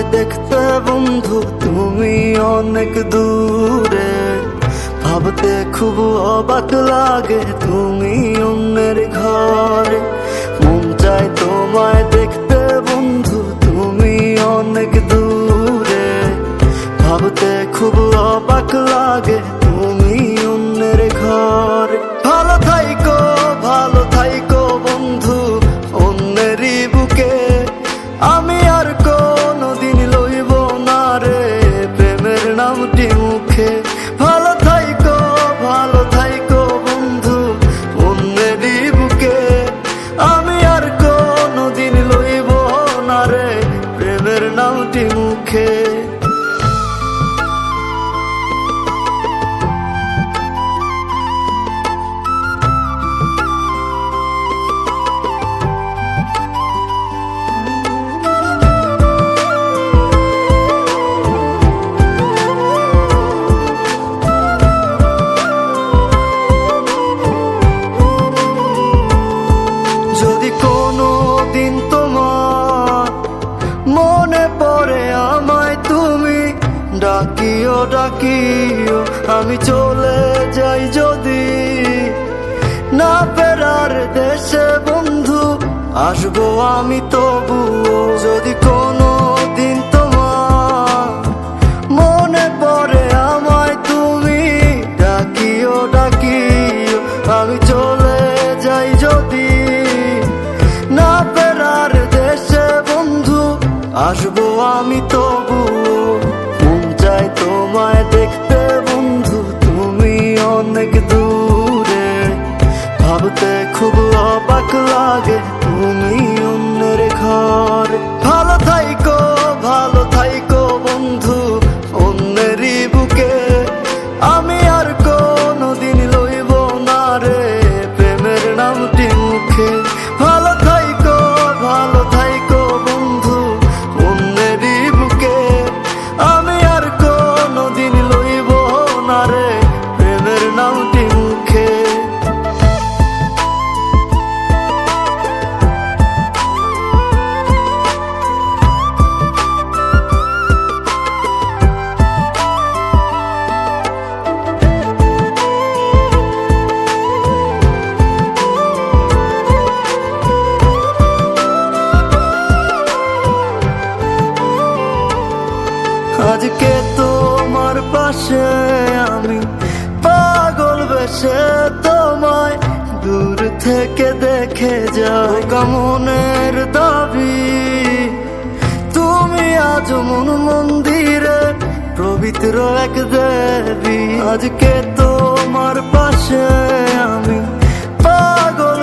তোমায় দেখতে বন্ধু তুমি অনেক দূরে, ভাবতে খুব অবাক লাগে তুমি অন্যের ঘরে। মন চায় তোমায় দেখতে বন্ধু তুমি অনেক দূরে, ভাবতে খুব অবাক লাগে তুমি অন্যের ঘরে। ভালো থাইকো বন্ধু অন্যেরই বুকে, আমি আর কোনদিন লইব না রে প্রেমের নামটি মুখে। ভালো থাইকো বন্ধু অন্যেরই বুকে, আমি আর কোনদিন লইব না রে প্রেমের নামটি মুখে। যদি কোনো দিন তোমার মনে পড়ে আমায় তুমি ডাকিও, আমি চলে যাই যদি না ফেরার দেশে বন্ধু, আসবো আমি তবুও। যদি কোনো দিন তোমার মনে পড়ে আমায় তুমি ডাকিও, আমি চলে যাই যদি না ফেরার দেশে বন্ধু, আসবো আমি তবুও। মন চায় তোমায় দেখতে বন্ধু তুমি অনেক দূরে, ভাবতে খুব অবাক লাগে তুমি অন্যের ঘরে। ভালো থাইকো বন্ধু অন্যেরই বুকে, আমি আর কোনদিন লইব না রে প্রেমের নামটি মুখে। ভালো থাইকো বন্ধু অন্যেরই বুকে, আমি আর কোনদিন লইব না রে প্রেমের নামটি মুখে। আজকে তোমার পাশে আমি পাগল বেশে তোমায় দূর থেকে দেখে যাই। মনের দাবি তুমি আজ মন মন্দিরে পবিত্র এক দেবী। আজকে তোমার পাশে আমি পাগল